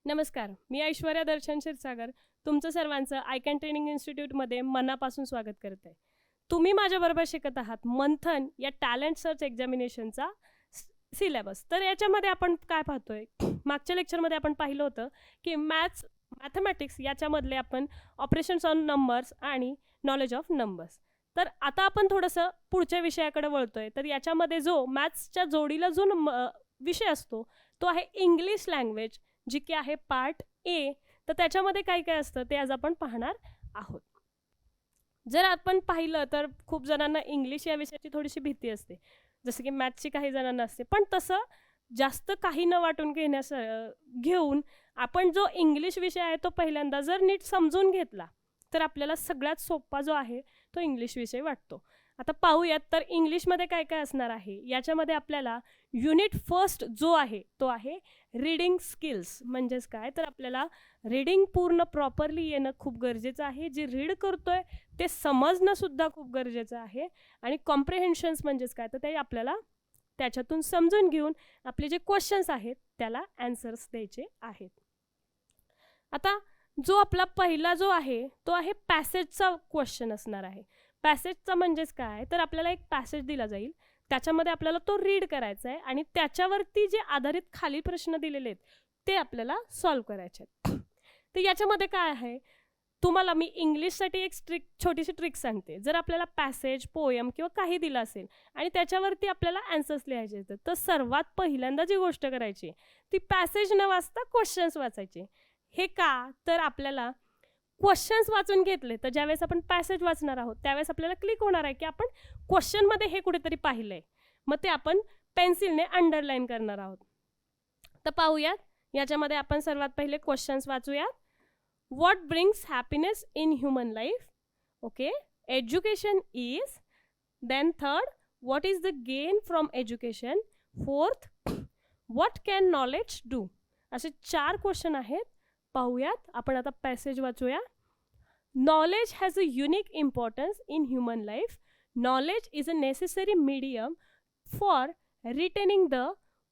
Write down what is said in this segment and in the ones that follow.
नमस्कार, मी ऐश्वर्या दर्शन क्षीरसागर तुमचं सर्वांचं आयकॅन ट्रेनिंग इन्स्टिट्यूटमध्ये मनापासून स्वागत करते. तुम्ही माझ्याबरोबर शिकत आहात मंथन या टॅलेंट सर्च एक्झामिनेशनचा सिलेबस. तर याच्यामध्ये आपण काय पाहतोय, मागच्या लेक्चरमध्ये आपण पाहिलं होतं की मॅथमॅटिक्स याच्यामधले आपण ऑपरेशन्स ऑन नंबर्स आणि नॉलेज ऑफ नंबर्स. तर आता आपण थोडंसं पुढच्या विषयाकडे वळतोय. तर याच्यामध्ये जो मॅथ्सच्या जोडीला जो विषय असतो तो आहे इंग्लिश लँग्वेज, जी की आहे पार्ट ए. तर त्याच्यामध्ये काय काय असतं ते आज आपण पाहणार आहोत. जर आपण पाहिलं तर खूप जणांना इंग्लिश या विषयाची थोडीशी भीती असते, जसं की मॅथ्सची काही जणांना असते. पण तसं जास्त काही न वाटून घेऊन आपण जो इंग्लिश विषय आहे तो पहिल्यांदा जर नीट समजून घेतला तर आपल्याला सगळ्यात सोपा जो आहे तो इंग्लिश विषय वाटतो. आता पाहूयात तर इंग्लिशमध्ये काय काय असणार आहे. याच्यामध्ये आपल्याला युनिट फर्स्ट जो आहे तो आहे रीडिंग स्किल्स. म्हणजेच काय, तर आपल्याला रीडिंग पूर्ण प्रॉपरली येणं खूप गरजेचं आहे. जे रीड करतोय ते समजणं सुद्धा खूप गरजेचं आहे. आणि कॉम्प्रिहेन्शन्स म्हणजेच काय, तर ते आपल्याला त्याच्यातून समजून घेऊन आपले जे क्वेश्चन्स आहेत त्याला ॲन्सर्स द्यायचे आहेत. आता जो आपला पहिला जो आहे तो आहे पॅसेजचा क्वेश्चन असणार आहे. पॅसेजचा म्हणजेच काय, तर आपल्याला एक पॅसेज दिला जाईल, त्याच्यामध्ये आपल्याला तो रीड करायचा आहे आणि त्याच्यावरती जे आधारित खाली प्रश्न दिलेले आहेत ते आपल्याला सॉल्व करायचे आहेत. तर याच्यामध्ये काय आहे, तुम्हाला मी इंग्लिशसाठी एक छोटीशी ट्रिक सांगते. जर आपल्याला पॅसेज, पोयम किंवा काही दिलं असेल आणि त्याच्यावरती आपल्याला ॲन्सर्स लिहायचे आहेत, तर सर्वात पहिल्यांदा जी गोष्ट करायची ती पॅसेज न वाचता क्वेश्चन्स वाचायचे. हे का, तर आपल्याला क्वेश्चन्स वाचून घेतले तर ज्यावेळेस आपण पॅसेज वाचणार आहोत त्यावेळेस आपल्याला क्लिक होणार आहे की आपण क्वेश्चनमध्ये हे कुठेतरी पाहिलंय, मग ते आपण पेन्सिलने अंडरलाईन करणार आहोत. तर पाहूयात, याच्यामध्ये आपण सर्वात पहिले क्वेश्चन्स वाचूयात. What brings happiness in human life? Okay, education is. Then third, what is the gain from education? Fourth, what can knowledge do? असे 4 क्वेश्चन आहेत. पाहूयात, आपण आता पॅसेज वाचूया. Knowledge has a unique importance in human life. Knowledge is a necessary medium for retaining the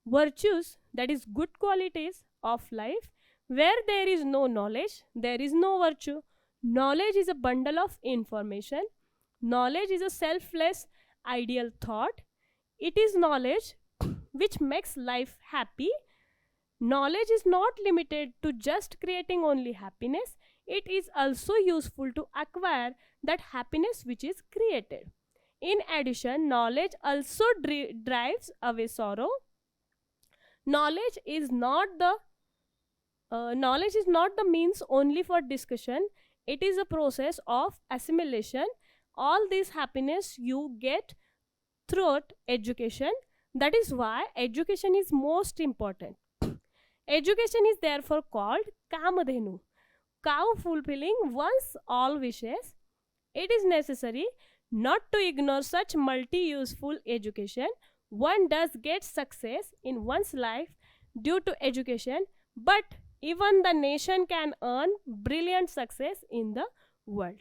virtues, that is good qualities of life. Where there is no knowledge, there is no virtue. Knowledge is a bundle of information. Knowledge is a selfless ideal thought. It is knowledge which makes life happy. Knowledge is not limited to just creating only happiness. It is also useful to acquire that happiness which is created. In addition, knowledge also drives away sorrow. Knowledge is not the means only for discussion. It is a process of assimilation. All this happiness you get through education. That is why education is most important. Education is therefore called Kamadhenu, cow fulfilling one's all wishes. It is necessary not to ignore such multi-useful education. One does get success in one's life due to education, but even the nation can earn brilliant success in the world.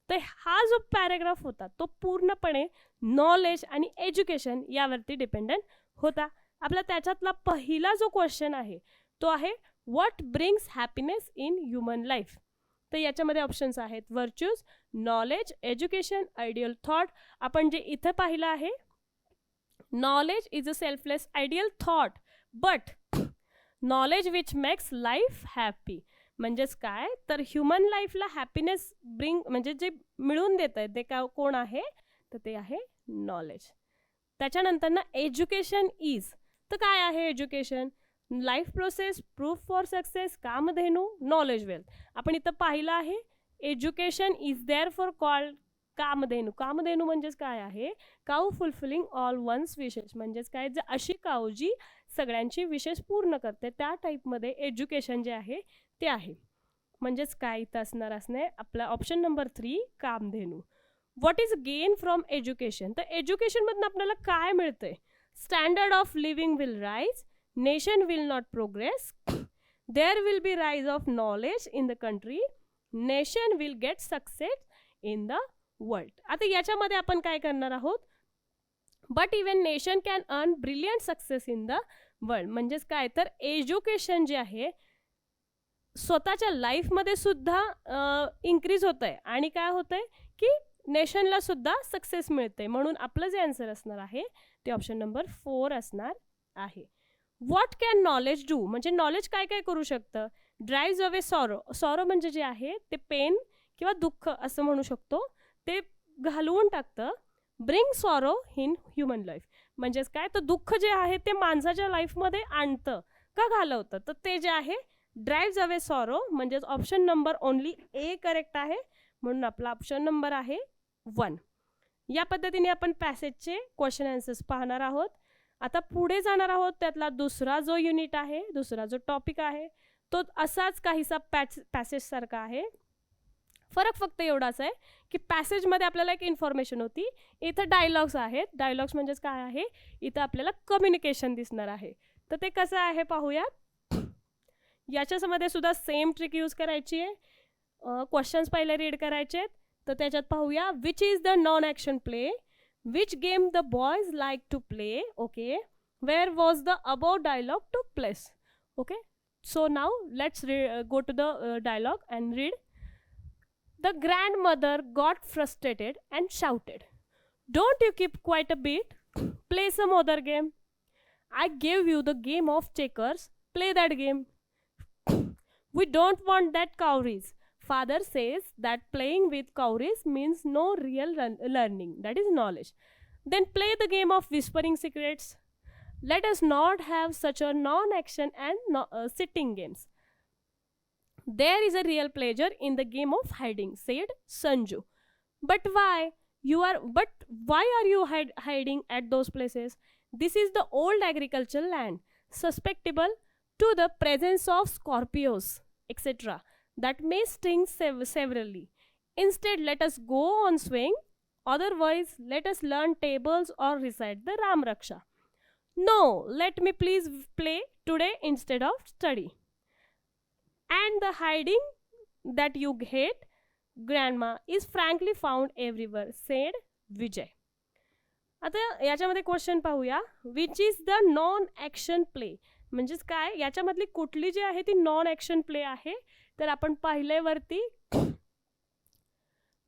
तर हा जो paragraph होता तो पूर्णपणे knowledge आणि education यावरती dependent होता. आपला त्याच्यातला पहिला जो क्वेश्चन आहे तो आहे what brings happiness in human life. तर याच्यामध्ये ऑप्शन्स आहेत virtues, knowledge, education, ideal thought. आपण जे इथं पाहिलं आहे, knowledge is a selfless ideal thought but knowledge which makes life happy. म्हणजेच काय, तर ह्युमन लाईफला हॅपीनेस म्हणजे जे मिळून देत आहे ते कोण आहे, तर ते आहे नॉलेज. त्याच्यानंतर ना एज्युकेशन इज, तर काय आहे education? Life process, proof for success, Kamdhenu, knowledge wealth. आपण इथं पाहिलं आहे education is there for called Kamdhenu. Kamdhenu म्हणजेच काय आहे, cow fulfilling all one's wishes. म्हणजेच काय, जे अशी काऊ जी सगळ्यांची विशेष पूर्ण करते त्या टाईपमध्ये एज्युकेशन जे आहे ते आहे. म्हणजेच काय इथं असणे आपला option number 3 Kamdhenu. What is gain from education? तर एज्युकेशनमधून आपल्याला काय मिळतंय? Standard of living will rise, nation will not progress, there will be rise of knowledge in the country, nation will get success in the world. आता याच्यामध्ये आपण काय करणार आहोत, but even nation can earn brilliant success in the world. म्हणजेच काय, तर education जे आहे स्वतःच्या लाईफमध्ये सुद्धा इन्क्रीज होतं आहे आणि काय होतं आहे की नेशनला सुद्धा सक्सेस मिळते. म्हणून आपलं जे आन्सर असणार आहे ते ऑप्शन नंबर 4 असणार आहे. व्हॉट कॅन नॉलेज डू, म्हणजे नॉलेज काय काय करू शकतं. ड्राईव्ज अवे सॉरो, सॉरो म्हणजे जे आहे ते पेन किंवा दुःख असं म्हणू शकतो, ते घालवून टाकतं. Bring sorrow in human life, म्हणजेच काय तर दुःख जे आहे ते माणसाच्या लाईफमध्ये आणतं का घालवतं, तर ते जे आहे ड्राईव्ज अवे सॉरो, म्हणजेच option number only A correct आहे. म्हणून आपला ऑप्शन नंबर आहे 1. या पद्धतीने आपण पॅसेजचे क्वेश्चन आन्सर्स पाहणार आहोत. आता पुढे जाणार आहोत. त्यातला दुसरा जो युनिट आहे, दुसरा जो टॉपिक आहे तो असाच काहीसा पॅसेजसारखा आहे. फरक फक्त एवढाच आहे की पॅसेजमध्ये आपल्याला एक इन्फॉर्मेशन होती, इथं डायलॉग्स आहेत. डायलॉग्स म्हणजेच काय आहे, इथं आपल्याला कम्युनिकेशन दिसणार आहे. तर ते कसं आहे पाहूयात. याच्यामध्ये सुद्धा सेम ट्रिक यूज करायची आहे. क्वेश्चन्स पहिले रीड करायचे आहेत. तर त्याच्यात पाहूया, which is the non action play, which game the boys like to play, okay, where was the about dialogue took place. Okay, so now let's go to the dialogue and read. The grandmother got frustrated and shouted, "Don't you keep quiet a bit? Play some other game. I gave you the game of checkers. Play that game." "We don't want that cowries. Father says that playing with cowries means no real learning, that is knowledge. Then play the game of whispering secrets. Let us not have such a non-action and sitting games. There is a real pleasure in the game of hiding," said Sanju. But why are you hiding at those places? This is the old agricultural land, susceptible to the presence of scorpions, etc., that may sting severely. Instead, let us go on swing. Otherwise, let us learn tables or recite the Ram Raksha. No, let me please play today instead of study. And the hiding that you hate, grandma, is frankly found everywhere, said Vijay. आता याच्यामध्ये question पाहूया, which is the non action play, म्हणजेच काय याच्यामधली कुठली जी आहे ती non action play आहे. तर आपण पाहिले वरती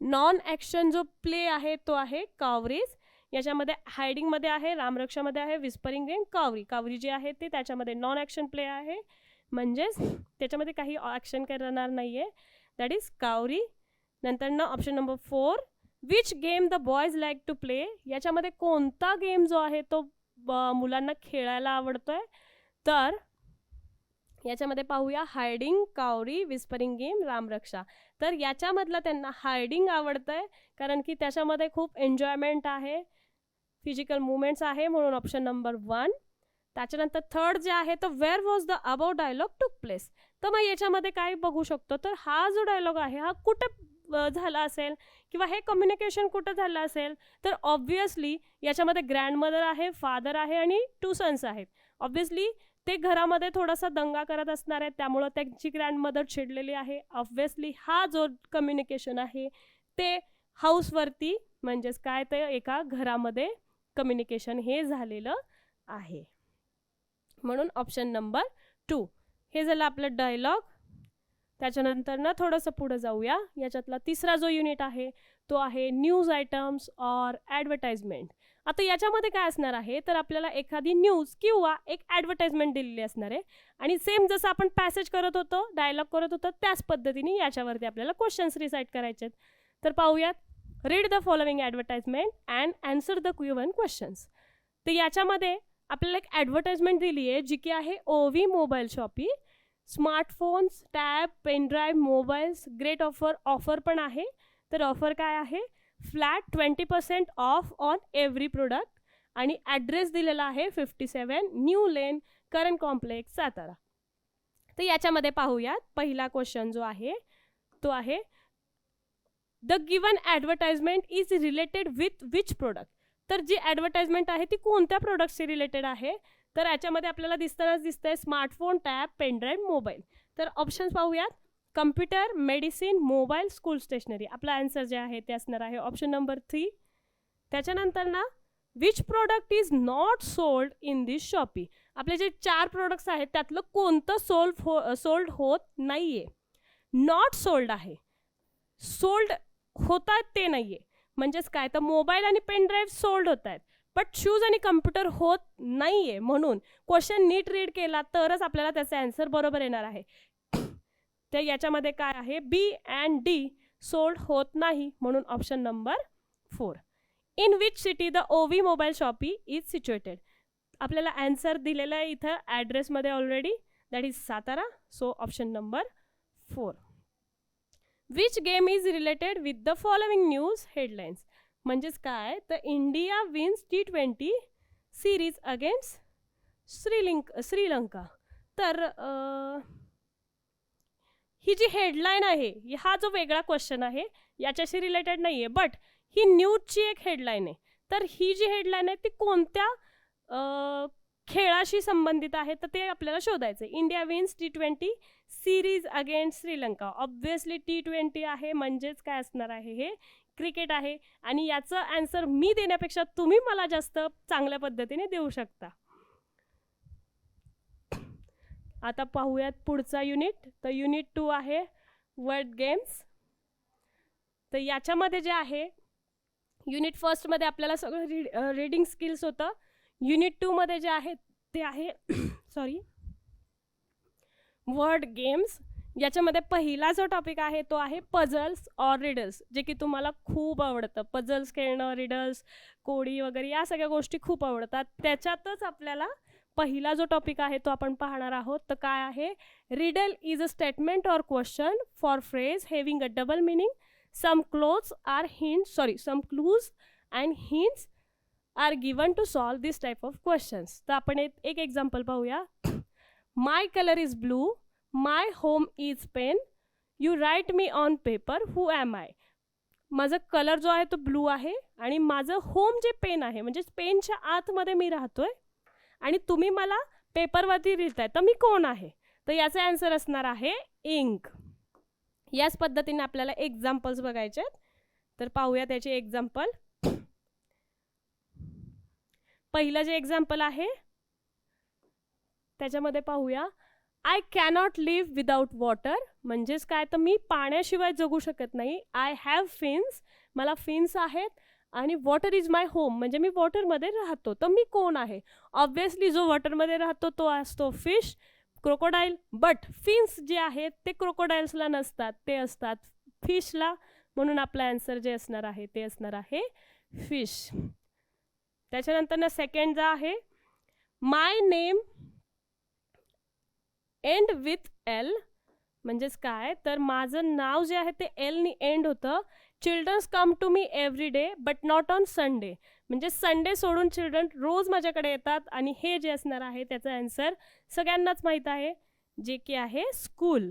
नॉन ॲक्शन जो प्ले आहे तो आहे कावरीज. याच्यामध्ये हायडिंगमध्ये आहे, रामरक्षामध्ये आहे, विस्परिंग गेम, कावरी जी आहे ते त्याच्यामध्ये नॉन ॲक्शन प्ले आहे, म्हणजेच त्याच्यामध्ये काही ॲक्शन करणार नाही आहे, दॅट इज कावरी. नंतर ना option number 4, which game the boys like to play, याच्यामध्ये कोणता गेम जो आहे तो मुलांना खेळायला आवडतो आहे. तर याच्यामध्ये पाहूया hiding, cowrie, whispering game, Ramraksha. तर याच्यामधलं त्यांना हायडिंग आवडतं आहे कारण की त्याच्यामध्ये खूप एन्जॉयमेंट आहे, फिजिकल मुवमेंट्स आहे, म्हणून ऑप्शन नंबर 1. त्याच्यानंतर थर्ड जे आहे तर where was the about dialogue took place. तर मग याच्यामध्ये काय बघू शकतो, तर हा जो डायलॉग आहे हा कुठं झाला असेल किंवा हे कम्युनिकेशन कुठं झालं असेल, तर ऑब्व्हियसली याच्यामध्ये ग्रँडमदर आहे, फादर आहे आणि 2 सन्स आहेत. ऑब्व्हियसली ते घरामध्ये थोडासा दंगा करत असणार आहे, त्यामुळं त्यांची ग्रँडमदर चिडलेली आहे. ऑब्व्हियसली हा जो कम्युनिकेशन आहे ते हाऊसवरती, म्हणजेच काय ते एका घरामध्ये कम्युनिकेशन हे झालेलं आहे, म्हणून ऑप्शन नंबर 2 हे झालं आपलं डायलॉग. त्याच्यानंतर ना थोडंसं पुढे जाऊया. याच्यातला तिसरा जो युनिट आहे तो आहे न्यूज आयटम्स ऑर ॲडव्हर्टाइजमेंट. आता याच्यामध्ये काय असणार आहे, तर आपल्याला एखादी न्यूज किंवा एक ॲडव्हर्टाइजमेंट दिलेली असणार आहे आणि सेम जसं आपण पॅसेज करत होतो, डायलॉग करत होतो, त्याच पद्धतीने याच्यावरती आपल्याला क्वेश्चन्स रिसाईट करायचे आहेत. तर पाहूयात, read the following advertisement and answer the given questions. तर याच्यामध्ये आपल्याला एक ॲडव्हर्टाइजमेंट दिली आहे जी की आहे Ovi mobile shoppy. Smartphones, tab, pendrive, mobiles, great offer पण आहे. तर ऑफर काय आहे, flat 20% off on every product आणि ॲड्रेस दिलेला आहे 57 new lane, current complex, Satara. तर याच्यामध्ये पाहूयात, पहिला क्वेश्चन जो आहे तो आहे the given advertisement is related with which product. तर जी ॲडव्हर्टाइजमेंट आहे ती कोणत्या प्रोडक्टशी रिलेटेड आहे, तर याच्यामध्ये आपल्याला दिसतंय स्मार्टफोन, टॅब, पेनड्राईव्ह, मोबाईल. तर ऑप्शन्स पाहूयात, computer, medicine, mobile, school stationery. आपला आन्सर जे आहे ते असणार आहे ऑप्शन नंबर 3. त्याच्यानंतर ना which product is not sold in this shoppy. आपले जे 4 प्रोडक्ट्स आहेत त्यातलं कोणतं सोल्ड होत नाहीये. नॉट सोल्ड आहे, सोल्ड होतात ते नाहीये. म्हणजेच काय, तर मोबाईल आणि पेन ड्राईव्ह सोल्ड होत आहेत, बट शूज आणि कम्प्युटर होत नाहीये. म्हणून क्वेश्चन नीट रीड केला तरच आपल्याला त्याचा आन्सर बरोबर येणार आहे. तर याच्यामध्ये काय आहे, बी अँड डी सोल्ड होत नाही, म्हणून option number 4. In which city the ओवी मोबाईल शॉपी इज सिच्युएटेड. आपल्याला आन्सर दिलेला आहे इथं ॲड्रेसमध्ये already, that is Satara. So option number 4. Which game is related with the following news headlines. म्हणजेच काय, तर India wins T20 series against Sri Lanka. तर ही जी headline आहे, हा जो वेगळा क्वेश्चन आहे, याच्याशी रिलेटेड नाही आहे, बट ही न्यूजची एक हेडलाईन आहे. तर ही जी हेडलाईन आहे ती कोणत्या खेळाशी संबंधित आहे, तर ते आपल्याला शोधायचं आहे. India wins T20 series against Sri Lanka. Obviously T20 आहे, म्हणजेच काय असणार आहे, हे क्रिकेट आहे. आणि याचं आन्सर मी देण्यापेक्षा तुम्ही मला जास्त चांगल्या पद्धतीने देऊ शकता. आता पाहूयात पुढचा युनिट. तर युनिट 2 आहे वर्ड गेम्स. तर याच्यामध्ये जे आहे, युनिट फर्स्टमध्ये आपल्याला सगळं रीडिंग स्किल्स होतं. युनिट 2 मध्ये जे आहे ते आहे वर्ड गेम्स. याच्यामध्ये पहिला जो टॉपिक आहे तो आहे पझल्स ऑर रिडल्स, जे की तुम्हाला खूप आवडतं. पझल्स खेळणं, रिडल्स, कोडी वगैरे या सगळ्या गोष्टी खूप आवडतात. त्याच्यातच आपल्याला पहिला जो टॉपिक आहे तो आपण पाहणार आहोत. तर काय आहे, riddle is a statement or question for phrase having a double meaning. Some close some clues and hints are given to solve this type of questions. तर आपण एक एक्झाम्पल पाहूया. My colour is blue, my home is pen, you write me on paper, who am I. माझा colour जो आहे तो blue आहे आणि माझं होम जे पेन आहे, म्हणजे पेनच्या आतमध्ये मी राहतोय आणि तुम्ही मला पेपरवरती लिहिताय, तर मी कोण आहे. तर याचा आन्सर असणार आहे इंक. याच पद्धतीने आपल्याला एक्झाम्पल्स बघायचे आहेत. तर पाहूया त्याचे एक्झाम्पल. पहिलं जे एक्झाम्पल आहे त्याच्यामध्ये पाहूया, I cannot live without water. म्हणजेच काय, तर मी पाण्याशिवाय जगू शकत नाही. आय हॅव फिन्स, मला फिन्स आहेत. आणि वॉटर इज माय होम, म्हणजे मी वॉटरमध्ये राहतो. तर मी कोण आहे, ऑब्व्हियसली जो वॉटरमध्ये राहतो तो असतो फिश, क्रोकोडाईल. बट फिन्स जे आहेत ते क्रोकोडाईल्सला नसतात, ते असतात फिशला. म्हणून आपला आन्सर जे असणार आहे ते असणार आहे फिश. त्याच्यानंतर सेकंड जो आहे, my name end with L. म्हणजेच काय, तर माझं नाव जे आहे ते एलनी एंड होतं. Childrens come to me every day but not on Sunday. म्हणजे संडे सोडून चिल्ड्रन रोज माझ्याकडे येतात. आणि हे जे असणार आहे त्याचं आन्सर सगळ्यांनाच माहीत आहे, जे की आहे स्कूल.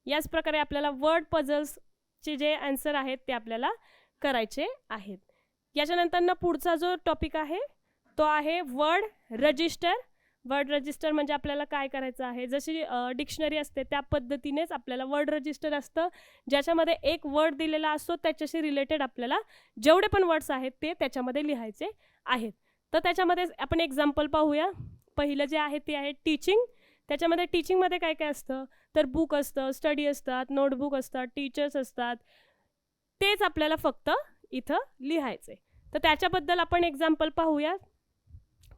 याच प्रकारे आपल्याला वर्ड पझल्सचे जे आन्सर आहेत ते आपल्याला करायचे आहेत. याच्यानंतर पुढचा जो टॉपिक आहे तो आहे वर्ड रजिस्टर. वर्ड रजिस्टर म्हणजे आपल्याला काय करायचं आहे, जशी डिक्शनरी असते त्या पद्धतीनेच आपल्याला वर्ड रजिस्टर असतं, ज्याच्यामध्ये एक वर्ड दिलेला असतो, त्याच्याशी रिलेटेड आपल्याला जेवढे पण वर्ड्स आहेत ते त्याच्यामध्ये लिहायचे आहेत. तर त्याच्यामध्ये आपण एक्झाम्पल पाहूया. पहिलं जे आहे ते आहे टीचिंग. त्याच्यामध्ये टीचिंगमध्ये काय काय असतं, तर बुक असतं, स्टडी असतात, नोटबुक असतात, टीचर्स असतात. तेच आपल्याला फक्त इथं लिहायचे. तर त्याच्याबद्दल आपण एक्झाम्पल पाहूया.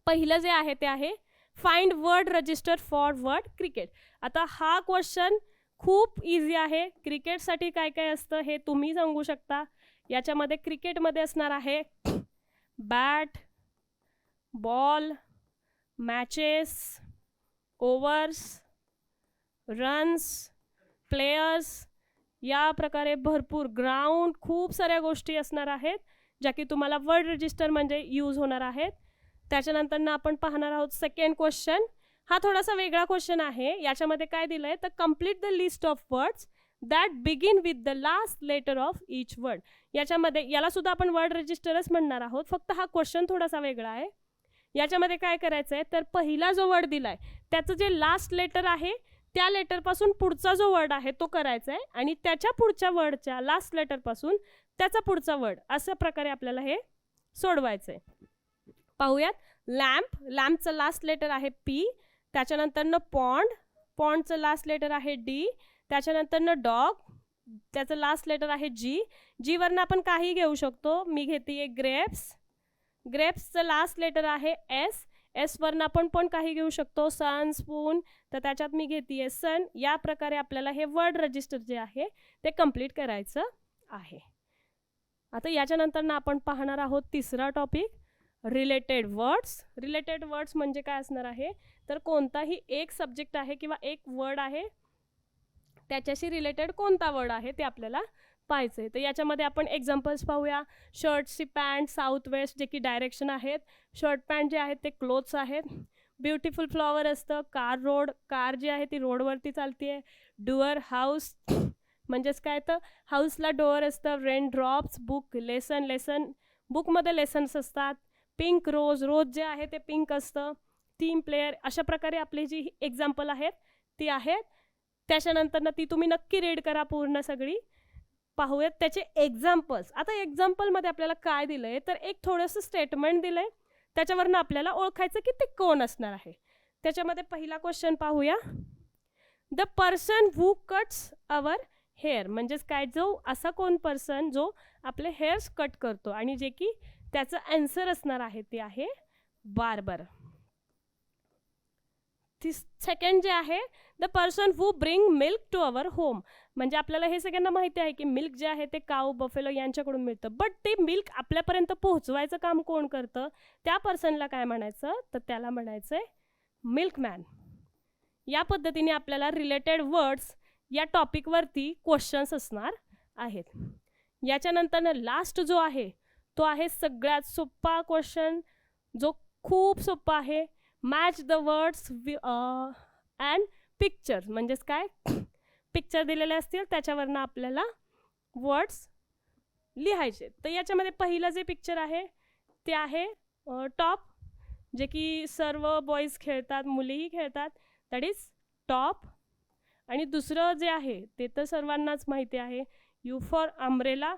पहिलं जे आहे ते आहे find word register for word cricket. आता हा क्वेश्चन खूप इझी आहे. क्रिकेटसाठी काय काय असतं हे तुम्ही सांगू शकता. याच्यामध्ये क्रिकेटमध्ये असणार आहे bat, ball, matches, overs, runs, players, या प्रकारे भरपूर ग्राउंड, खूप साऱ्या गोष्टी असणार आहेत ज्या की तुम्हाला वर्ड रजिस्टर म्हणजे यूज होणार आहेत. त्याच्यानंतर आपण पाहणार आहोत सेकंड क्वेश्चन. हा थोडासा वेगळा क्वेश्चन आहे. याच्यामध्ये काय दिलं आहे, तर complete the list of words that begin with the last letter of each word. याच्यामध्ये याला सुद्धा आपण वर्ड रजिस्टरच म्हणणार आहोत, फक्त हा क्वेश्चन थोडासा वेगळा आहे. याच्यामध्ये काय करायचं आहे, तर पहिला जो वर्ड दिला आहे त्याचं जे लास्ट लेटर आहे त्या लेटरपासून पुढचा जो वर्ड आहे तो करायचा आहे, आणि त्याच्या पुढच्या वर्डच्या लास्ट लेटरपासून त्याचा पुढचा वर्ड, अशा प्रकारे आपल्याला हे सोडवायचं आहे. पाहूयात. लॅम्प, लॅम्पचं लास्ट लेटर आहे पी. त्याच्यानंतरनं पॉन्ड, पॉन्डचं लास्ट लेटर आहे डी. त्याच्यानंतरनं डॉग, त्याचं लास्ट लेटर आहे जी. जीवरनं आपण काही घेऊ शकतो. मी घेते ग्रेप्स, ग्रेप्सचं लास्ट लेटर आहे एस. एसवरनं आपण पण काही घेऊ शकतो. सन, स्पून, तर त्याच्यात मी घेते सन. या प्रकारे आपल्याला हे वर्ड रजिस्टर जे आहे ते कंप्लीट करायचं आहे. आता याच्यानंतर आपण पाहणार आहोत तिसरा topic, related words. Related words म्हणजे काय असणार आहे, तर कोणताही एक सब्जेक्ट आहे किंवा एक वर्ड आहे त्याच्याशी रिलेटेड कोणता वर्ड आहे ते आपल्याला पाहायचं आहे. तर याच्यामध्ये आपण एक्झाम्पल्स पाहूया. शर्टची पॅन्ट, साऊथ वेस्ट जे की डायरेक्शन आहेत. शर्ट पॅन्ट जे आहेत ते क्लोथ्स आहेत. ब्युटिफुल फ्लॉवर असतं. कार रोड, कार जी आहे ती रोडवरती चालते आहे. डुअर, हाऊस म्हणजेच काय तर हाऊसला डोअर असतं. Rain drops, book, lesson, lesson बुकमध्ये लेसन्स असतात. पिंक रोज, रोज जे आहे ते पिंक असतं. टीम प्लेयर, अशा प्रकारे आपली जी एक्झाम्पल आहेत ती आहेत. त्याच्यानंतर ती तुम्ही नक्की रीड करा पूर्ण सगळी. पाहूयात त्याचे एक्झाम्पल्स. आता एक्झाम्पलमध्ये आपल्याला काय दिलं आहे, तर एक थोडंसं स्टेटमेंट दिलं आहे, त्याच्यावरनं आपल्याला ओळखायचं की ते कोण असणार आहे. त्याच्यामध्ये पहिला क्वेश्चन पाहूया. The person who cuts our hair, म्हणजेच काय, जो असा कोण पर्सन जो आपले हेअर्स कट करतो, आणि जे की त्याचं आन्सर असणार आहे ते आहे बार्बर. सेकंड जे आहे, the person who bring milk to our home, म्हणजे आपल्याला हे सगळ्यांना माहिती आहे की मिल्क जे आहे ते काऊ, बफेलो यांच्याकडून मिळतं. बट ते मिल्क आपल्यापर्यंत पोहोचवायचं काम कोण करतं, त्या पर्सनला काय म्हणायचं, तर त्याला म्हणायचं आहे मिल्कमॅन. या पद्धतीने आपल्याला रिलेटेड वर्ड्स या टॉपिकवरती क्वेश्चन्स असणार आहेत. याच्यानंतर लास्ट जो आहे तो आहे सगळ्यात सोपा क्वेश्चन, जो खूप सोपा आहे. Match the words and pictures, म्हणजेच काय, पिक्चर दिलेले असतील त्याच्यावरनं आपल्याला वर्ड्स लिहायचे. तर याच्यामध्ये पहिलं जे पिक्चर आहे ते आहे टॉप, जे की सर्व बॉईज खेळतात, मुलीही खेळतात, दॅट इज टॉप. आणि दुसरं जे आहे ते तर सर्वांनाच माहिती आहे, यू फॉर अम्ब्रेला.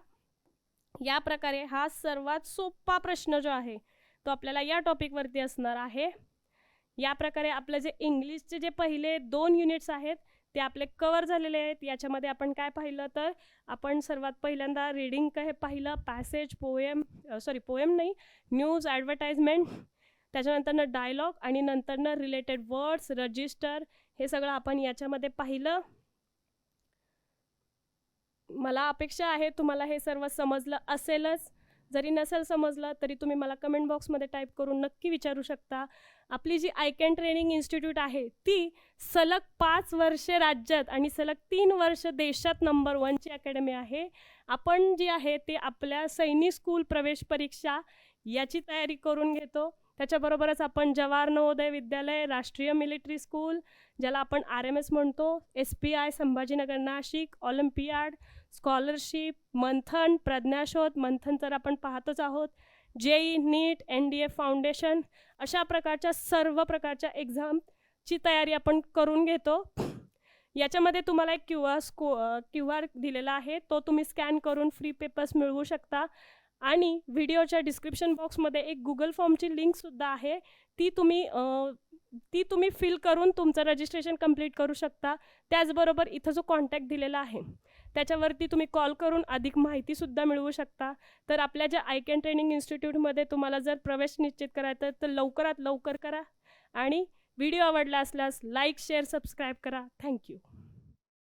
या प्रकारे हा सर्वात सोपा प्रश्न जो आहे तो आपल्याला या टॉपिकवरती असणार आहे. या प्रकारे आपलं जे इंग्लिशचे जे पहिले 2 युनिट्स आहेत ते आपले कवर झालेले आहेत. याच्यामध्ये आपण काय पाहिलं, तर आपण सर्वात पहिल्यांदा रीडिंग काय पाहिलं, पॅसेज, पोएम, पोएम नाही, न्यूज, ॲडव्हर्टाइजमेंट, त्याच्यानंतरनं डायलॉग, आणि नंतरनं रिलेटेड वर्ड्स, रजिस्टर, हे सगळं आपण याच्यामध्ये पाहिलं. मला अपेक्षा आहे तुम्हाला हे सर्व समजलं असेलच. जरी नसेल समजलं तरी तुम्ही मला कमेंट बॉक्समध्ये टाईप करून नक्की विचारू शकता. आपली जी आय कॅन ट्रेनिंग इन्स्टिट्यूट आहे ती सलग 5 वर्षे राज्यात आणि सलग 3 वर्ष देशात नंबर 1ची अकॅडमी आहे. आपण जी आहे ते आपल्या सैनिक स्कूल प्रवेश परीक्षा याची तयारी करून घेतो. त्याच्याबरोबरच आपण जवाहर नवोदय विद्यालय, राष्ट्रीय मिलिटरी स्कूल, ज्याला आपण RMS म्हणतो, SPI Sambhajinagar Nashik, olympiad, scholarship, Manthan, Pradnyashodh, Manthan तर आपण पाहतच आहोत, JEE, नीट, NDA फाउंडेशन, अशा प्रकारच्या सर्व प्रकारच्या एक्झामची तयारी आपण करून घेतो. याच्यामध्ये तुम्हाला एक QR दिलेला आहे, तो तुम्ही स्कॅन करून फ्री पेपर्स मिळवू शकता. आणि व्हिडिओच्या डिस्क्रिप्शन बॉक्समध्ये एक गुगल फॉर्मची लिंकसुद्धा आहे, ती तुम्ही फिल करून तुमचं रजिस्ट्रेशन कंप्लीट करू शकता. त्याचबरोबर इथं जो कॉन्टॅक्ट दिलेला आहे त्याच्यावरती तुम्ही कॉल करून अधिक माहितीसुद्धा मिळवू शकता. तर आपल्या ज्या आय कॅन ट्रेनिंग इन्स्टिट्यूटमध्ये तुम्हाला जर प्रवेश निश्चित करायचा तर लवकरात लवकर करा. आणि व्हिडिओ आवडला असल्यास लाईक, शेअर, सबस्क्राईब करा. थँक्यू.